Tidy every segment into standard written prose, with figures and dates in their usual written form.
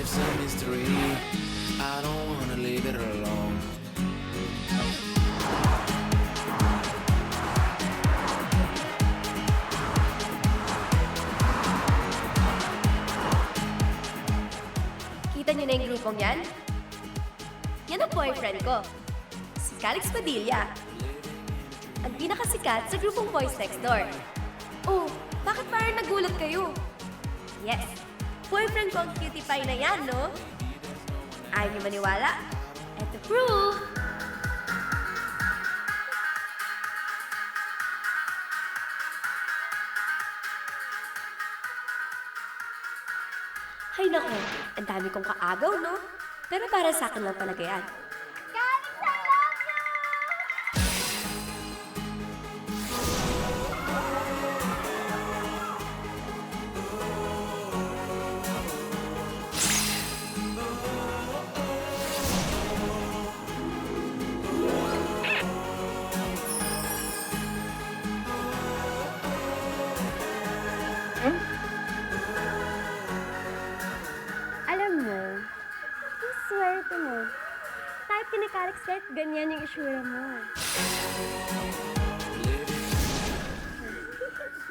life's a mystery. I don't wanna leave it alone. Kita niyo na yung grupong yan? Yan ang boyfriend ko. Si Calix Padilla. Ang pinakasikat sa grupong Boys Next Door. Oh, bakit parang nagulat kayo? Yes, boyfriend ko ang cutie pie na yan, no? Ayaw niyo maniwala? Eto proof! Hay nako, ang dami kong kaagaw, no? Pero para sa akin lang talaga yan. Calix, I love you! Alam mo, ang swerte mo. Type ka ni Calix kahit ganyan yung itsura mo.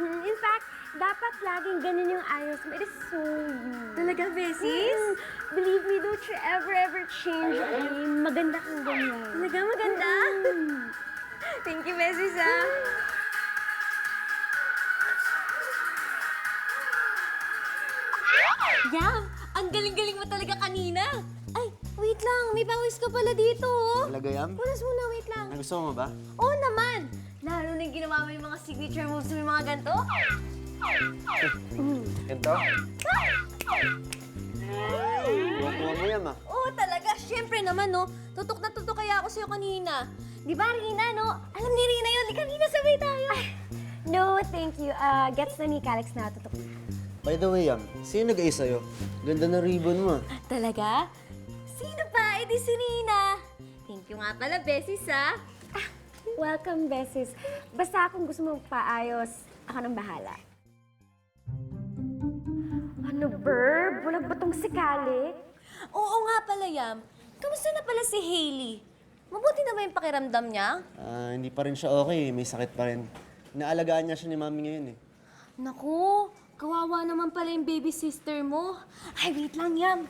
In fact, dapat laging ganyan yung ayos mo. It is so you. Talaga, besis? Believe me, don't you ever change a game. Maganda kang ganyan. Talaga maganda? Thank you, besis, ah. Yam, ang galing-galing mo talaga kanina. Ay, wait lang. May pawis ka pala dito. Talaga, Yam? Punas muna, wait lang. Gusto mo ba? Oo naman. Lalo na yung ginawa mo yung mga signature moves mo yung mga ganito. Ganto? Kuha mo, Yam, ah. Oo, talaga. Siyempre naman, no? Tutok na tutok kaya ako sa'yo kanina. Di ba, Rina, no? Alam ni Rina yun. Di kanina sabay tayo. No, thank you. Gets na ni Calix na tutok. By the way, Yam, sino nag-ayos sa'yo? Ganda na ribbon mo, ah. Talaga? Sino pa? Eh di si Rina. Thank you nga pala, besis, ah. Welcome, Beses. Basta kung gusto mo paayos, ako nang bahala. Ano, Burb? Bulag ba tong si Calix? Oo nga pala, Yam. Kamusta na pala si Hailey? Mabuti na ba yung pakiramdam niya? Hindi pa rin siya okay. May sakit pa rin. Naalagaan niya siya ni Mami ngayon, eh. Naku, kawawa naman pala yung baby sister mo. Ay, wait lang, Yam.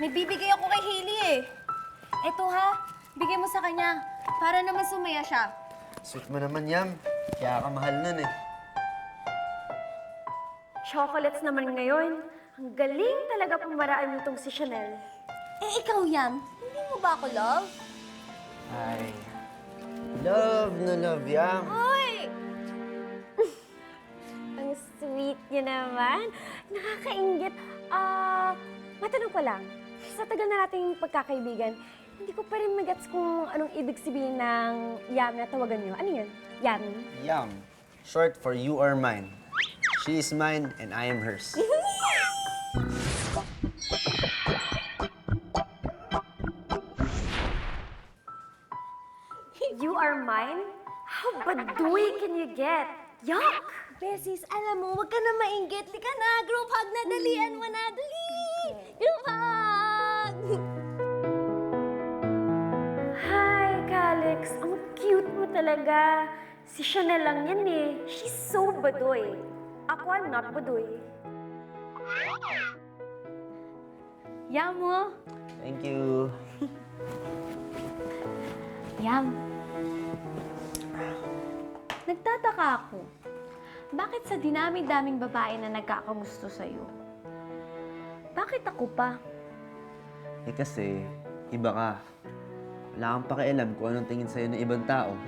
May bibigay ako kay Hailey, eh. Eto, ha? Bigay mo sa kanya para naman sumaya siya. Sweet mo naman, Yam. Kaya ka mahal nun, eh. Chocolates naman ngayon. Ang galing talaga pumaraan nitong si Chanel. Eh, ikaw, Yam. Hindi mo ba ako love? Ay. Love na love, Yam. Uy! Ang sweet niya naman. Nakakaingit. Matanong ko lang. Sa tagal na nating pagkakaibigan, hindi ko pa rin magets kung anong ibig sabihin ng Yam na tawagan niyo. Ano yun? Yam? Yam. Short for you are mine. She is mine and I am hers. You are mine? How baduy can you get? Yuck! Besis, alam mo, wag ka na mainggit. Di ka na, group hug na, dalian mo na, dali! Group hug! Hi, Calix. Ang cute mo talaga. Si Chanel lang yan eh. She's so baduy. Ako, I'm not baduy. Yam mo. Thank you. Yam. Nagtataka ako. Bakit sa dinami-daming babae na nagkakagusto sa'yo? Bakit ako pa? Eh kasi, iba ka. Wala kang pakialam kung anong tingin sa'yo ng ibang tao.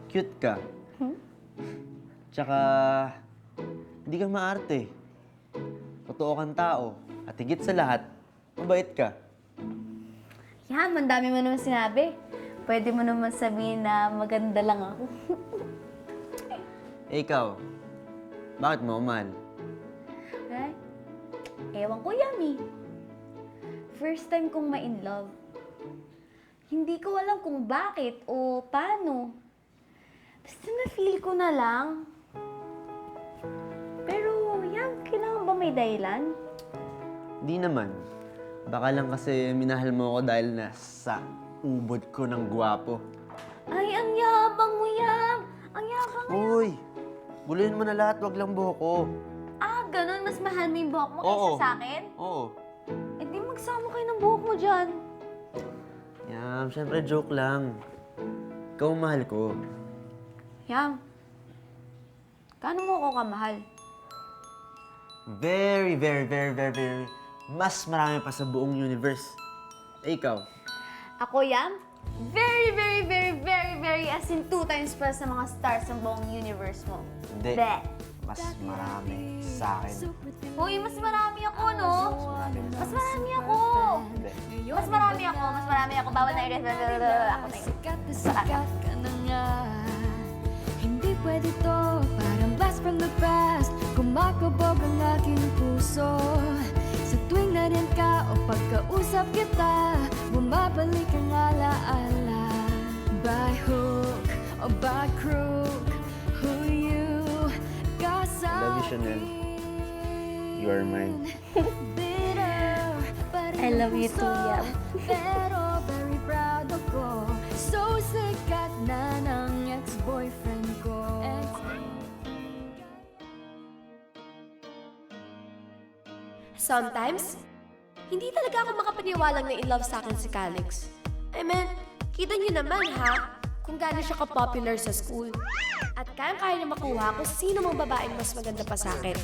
Cute ka. Tsaka, hindi ka maarte. Totoo kang tao. At higit sa lahat, mabait ka. Yam, ang dami mo naman sinabi. Pwede mo naman sabihin na maganda lang ako. Eh ikaw, bakit mo mahal? Ay, ewan ko, Yami. First time kong ma-in love. Hindi ko alam kung bakit o paano. Basta na-feel ko na lang. Pero, Yam, kailangan ba may dahilan? Di naman. Baka lang kasi minahal mo ako dahil nasa ubod ko ng gwapo. Ay, ang yabang mo, Yam! Ang yabang mo. Uy! Buluhin mo na lahat, wag lang buhok ko. Ah, ganun. Mas mahal mo yung buhok mo Oo. kaysa sa akin? Oo. Eh di magsama kayo ng buhok mo dyan. Yam, syempre joke lang. Ikaw ang mahal ko. Yam, gaano mo ako kamahal? Very, very, very, very, very, mas marami pa sa buong universe. Eh, ikaw? Ako, Yam, very, very, very, very, very, as in 2 times pa sa mga stars ng buong universe mo. Hindi. Be. Mas marami sa akin. Uy, mas marami ako, no? Mas marami ako. Hindi. Mas marami ako. Mas marami ako. Bawal na i-rest. Ako na Sikat na sikat ka na nga. Hindi pwede to, parang blast from the past. Kumakabog ang aking puso. Sa tuwing nariyan ka o pagkausap kita, bumabalik ang alaala. By hook or by crook, who you Love you, Chanel. You are mine. Bitter, but I love you too, Yam. Pero very proud ako. So sikat na ng ex-boyfriend ko. Sometimes, hindi talaga ako makapaniwalang na in love sa akin si Calix. I mean, kita niyo naman ha, kung gaano siya ka-popular sa school. At kaya-kaya niya makuha kung sino mang babaeng mas maganda pa sa akin.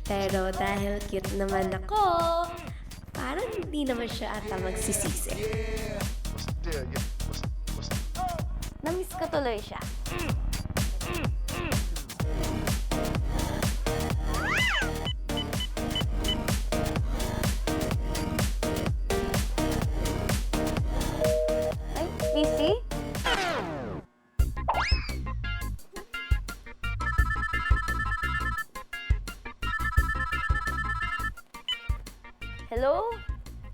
Pero dahil cute naman ako, parang hindi naman siya ata magsisisi. Na-miss ko tuloy siya. Ay, busy? Hello?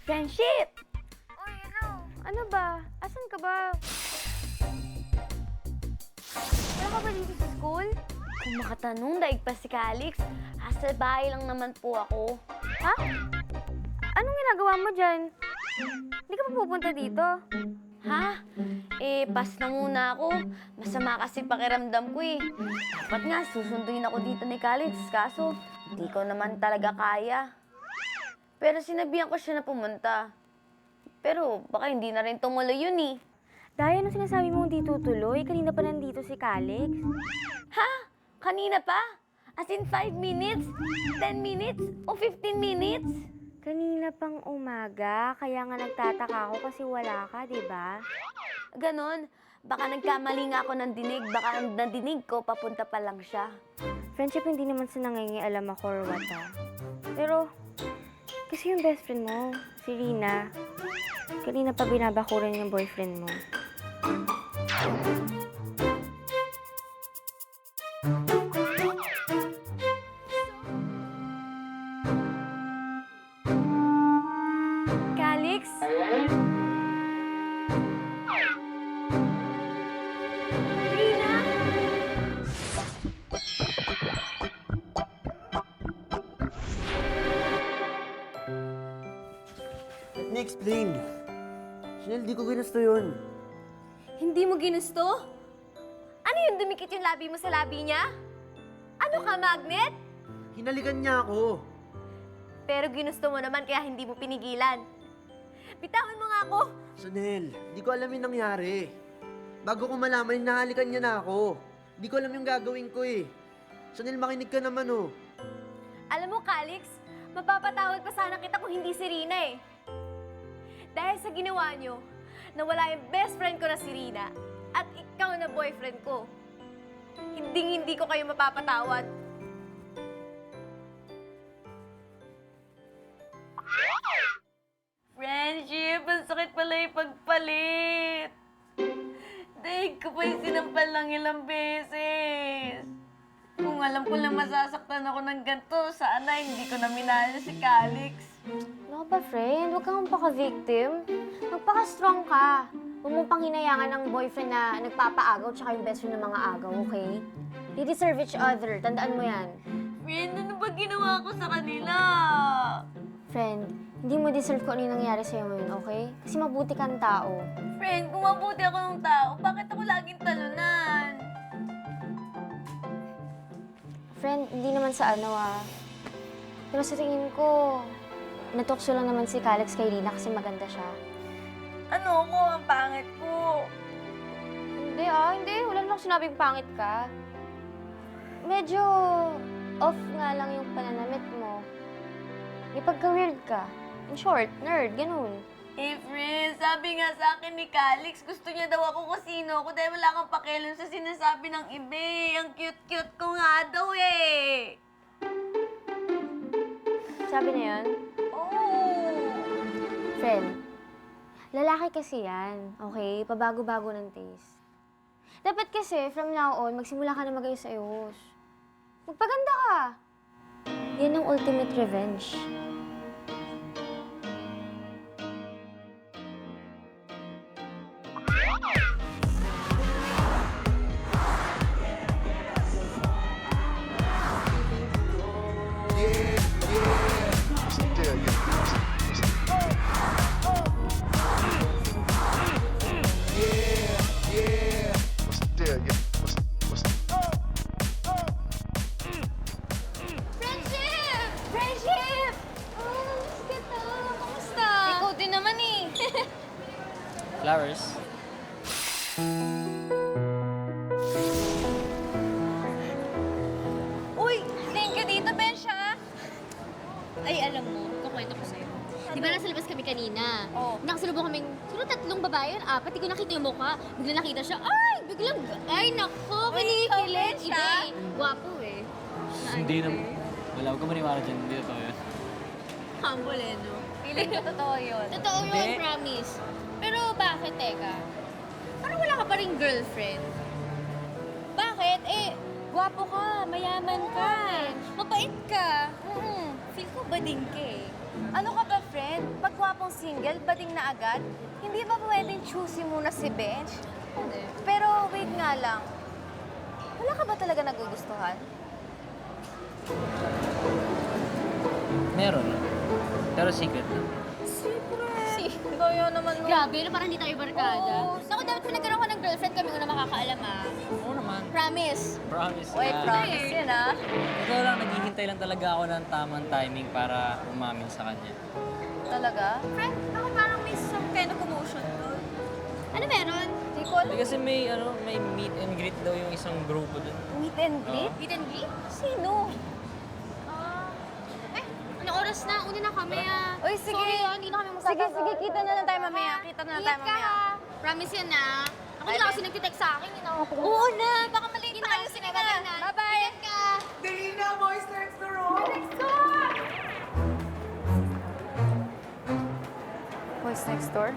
Friendship! Uy, hello. Ano ba? Asan ka ba? Wala ka ba dito sa school? Kung makatanong, daig pa si Calix. Sa bahay lang naman po ako. Ha? Anong ginagawa mo dyan? Hindi ka pa pupunta dito? Ha? Eh, pass na muna ako. Masama kasi pakiramdam ko eh. Dapat nga, susunduin ako dito ni Calix. Kaso, hindi ko naman talaga kaya. Pero sinabihan ko siya na pumunta. Pero baka hindi na rin tumuloy yun eh. Dahil ano sinasabi mo hindi tutuloy? Kanina pa nandito si Calix. Ha? Kanina pa? As in 5 minutes? 10 minutes? O 15 minutes? Kanina pang umaga, kaya nga nagtataka ako kasi wala ka, di ba? Ganon. Baka nagkamali nga ako ng dinig. Baka ang nadinig ko, papunta pa lang siya. Friendship, hindi naman sa nangingialam ako or what, ah. Pero, kasi yung best friend mo, si Rina, kanina pa binabakuran yung boyfriend mo. Calix? Rina? Let me explain. Chanel, di ko ginusto yun. Hindi mo ginusto? Ano yung dumikit yung labi mo sa labi niya? Ano ka, magnet? Hinalikan niya ako. Pero ginusto mo naman kaya hindi mo pinigilan. Bitawan mo nga ako! Chanel, di ko alam yung nangyari. Bago ko malaman, hinahalikan niya na ako. Di ko alam yung gagawin ko eh. Chanel, makinig ka naman oh. Alam mo, Calix, mapapatawad pa sana kita kung hindi si Rina eh. Dahil sa ginawa nyo, nawala yung best friend ko na si Rina at ikaw na boyfriend ko. Hindi ko kayo mapapatawad. Friendship, ang sakit pala yung pagpalit. Daig ko pa yung sinampal ng ilang beses. Kung alam ko lang masasaktan ako ng ganito, sana hindi ko na minahal si Calix. Ano ka ba, friend? Huwag kang magpaka-victim. Magpaka-strong ka. Huwag mong panghinayangan ng boyfriend na nagpapaagaw tsaka yung best friend ng mga agaw, okay? They deserve each other. Tandaan mo yan. Friend, ano ba ginawa ginawa ko sa kanila? Friend, hindi mo deserve kung ano yung nangyari sa'yo ngayon, okay? Kasi mabuti kang tao. Friend, kung mabuti ako ng tao, bakit ako laging talunan? Friend, hindi naman sa ano Pero sa tingin ko, natokso lang naman si Calix kay Rina kasi maganda siya. Ano ko? Ang pangit ko. Hindi. Wala naman ako sinabing pangit ka. Medyo off nga lang yung pananamit mo. May pagka-weird ka. In short, nerd, ganun. Eh, friend, sabi nga sa akin ni Calix, gusto niya daw ako kung sino ako dahil wala kang pakialam sa sinasabi ng iba. Ang cute-cute ko nga daw eh. Sabi na yun? Oh. Friend, lalaki kasi yan, okay? Pabago-bago ng taste. Dapat kasi, from now on, magsimula ka na magayos-ayos. Magpaganda ka. Yan ang ultimate revenge. Friendship! Friendship! Oh, miss kita. Kamusta? Ikaw din naman eh. Flowers. Uy, thank you dito, Bensha. Ay, alam mo, kukwento ko sa'yo. Di ba nasa labas kami kanina? Oo. Nakasalubong kaming, siguro 3 babae yun, 4. Di ko nakita yung mukha. Biglang nakita siya, ay! Biglang, ay, naku, kinikilig siya. Gwapo eh. Hindi naman. Wala, huwag ka maniwala dyan. Hindi totoo yun. Humble eh, no? Feeling ko totoo yun. Totoo yun, Hindi. promise. Pero bakit, teka? Parang wala ka pa rin girlfriend. Bakit? Eh, gwapo ka, mayaman ka, mabait ka. Feel ko bading ka eh. Ano ka ba, friend? Pag gwapong single, bading na agad? Hindi ba pwedeng choosy muna si Bench? Hindi. Pero wait nga lang. Wala ka ba talaga nagugustuhan? Meron. Pero secret lang. Kaya naman mo. Grabe, no, parang hindi tayo barkada. Oo. Naku, dapat kung nagkaroon ka ng girlfriend, kami una makakaalam ah. Oo naman. Promise. Promise Uy, na. promise yun ah. Ikaw lang, naghihintay lang talaga ako ng tamang timing para umamin sa kanya. Talaga? Friend, ako parang may some kind of commotion doon. Ano meron? Di ko alam. Hindi kasi may meet and greet daw yung isang grupo dun. Meet and greet? Meet and greet? Sino? Anong oras na? Una na kami ah. Uy, sige. Sorry ah, hindi na kami magkakaroon. Sige, kita na lang tayo mamaya. Kita na lang tayo Ingat ka mamaya. ha. Promise yan ah. Ako din kasi nagtitext sa akin. Oo na, baka maliit pa kayo. Sige na. Bye-bye. Ingat ka. Dali na, boys next door! Boys next door?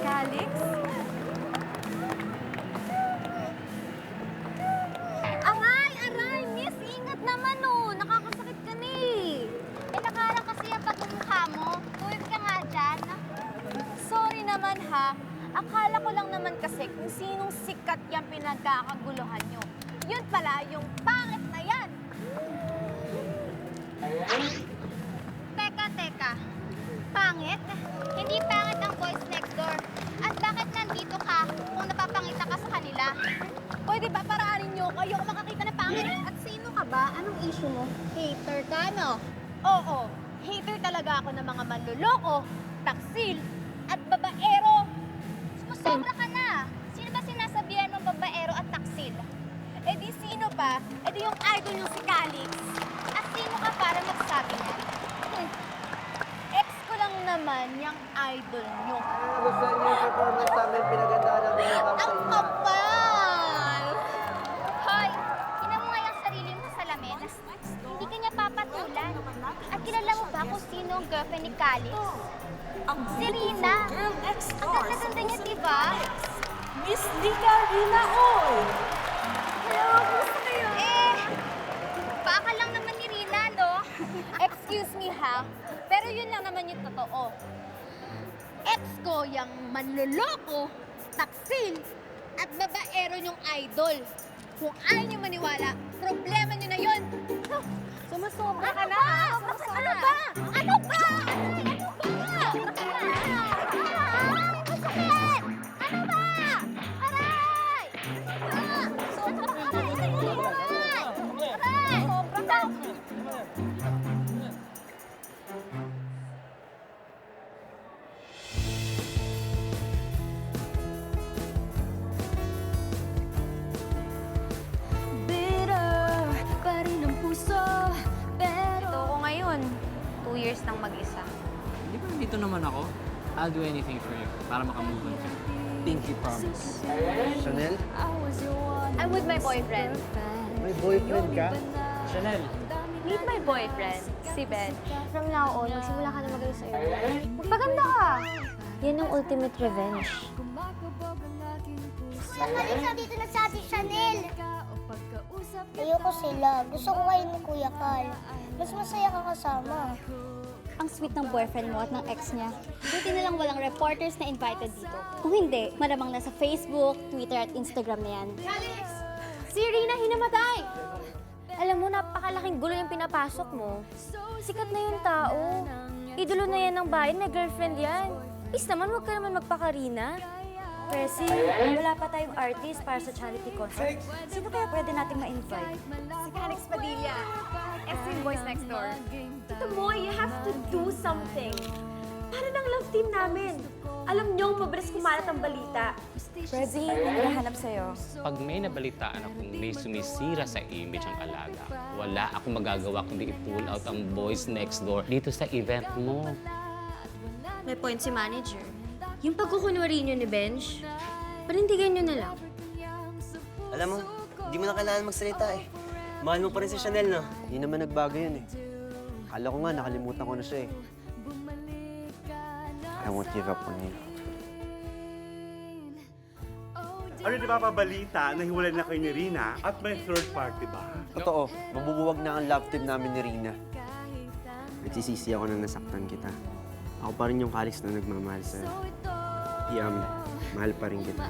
Calix? Aray! Miss, ingat naman oh! Nakakasakit ka na eh! nakala kasi ang pagmumukha mo. Tuwid ka nga dyan. Sorry naman ha. Akala ko lang naman kasi kung sinong sikat yung pinagkakaguluhan nyo. Yun pala, yung pangit na yan! Teka. Pangit? Hindi pangit ang boys next door. At bakit nandito ka kung napapangita ka sa kanila? Pwede ba paraanin nyo? Ayoko makakita na pangit. At sino ka ba? Anong issue mo? Hater ka, no? Oo, hater talaga ako ng mga manluloko, taksil, at babaero. Sumusobra ka na. Sino ba sinasabihan ng babaero at taksil? Eh di sino pa? Eh di yung idol nyo si Calix. At sino ka para magsabi niya? Ex ko lang naman yung idol nyo. Gusto niyo yung performance namin, pinagandaan namin yung Ang campaign. kapal! Hoy, ina mo nga yung sarili mo sa salamin. Hindi ka niya papatulan. At kilala mo ba kung sino ang girlfriend ni Calix? Si Rina. Ang ganda-ganda niya, diba? Miss Dika Rina Oy! Hello, kumusta kayo? Baka lang naman ni Rina, no? Excuse me ha, pero yun lang naman yung totoo. Ex ko yung manloloko, taksil, at babaero yung idol. Kung ayaw niyo maniwala, problema niyo na yun. Sumusobra ka na! Sumusobra! Ano ba? Ano ba? Aray! Ano ba? Masakit! Ano ba? Aray! Sobra ka! Aray! Aray! Sobra ka! Bitter pa rin ang puso, pero Ito ako ngayon. 2 years nang mag-isa. Di ba dito naman ako? I'll do anything for you para makamove on ka. Pinky promise. Chanel? I was your one. I'm with my boyfriend. May boyfriend ka? Chanel, Meet my boyfriend, si Ben. From now on, magsimula ka na mag-ayos sa'yo. Magpaganda ka! Yan ang ultimate revenge. Kumakabog ang aking puso. Kalisa dito na sa ating Chanel. O pagkausap Ayoko sila. Gusto ko kayo ni Kuya Carl. Mas masaya ka kasama. Ang sweet ng boyfriend mo at ng ex niya. Buti na lang walang reporters na invited dito. Kung hindi, maramang nasa Facebook, Twitter at Instagram na yan. Si Rina hinamatay! Alam mo, napakalaking gulo yung pinapasok mo. Sikat na yung tao. Idolo na yan ng bayan, may girlfriend yan. Please naman, huwag ka naman magpakarina. Presi, wala pa tayong artist para sa charity concert. Sino kaya pwede nating ma-invite? Si Calix Padilla, ex yung Boys Next Door. Tito Moy, you have to do something. Para ng love team namin. Alam niyong mabilis kumalat ang balita. Prezi, naghahanap sa'yo. Pag may nabalitaan akong may sumisira sa image ng alaga, wala akong magagawa kundi i-pull out ang Boys Next Door dito sa event mo. May point si manager. Yung pagkukunwari niyo ni Benj, panindigan niyo na lang. Alam mo, hindi mo na kailangan magsalita eh. Mahal mo pa rin si Chanel, no? Hindi naman nagbago yun eh. Akala ko nga, nakalimutan ko na siya eh. I won't give up on you. Ano di ba pabalita na hiwalay na kayo ni Rina at may third party ba? Totoo, mabubuwag na ang love team namin ni Rina. Nagsisisi ako na nasaktan kita. Ako pa rin yung Calix na nagmamahal sa'yo. Mahal pa rin kita.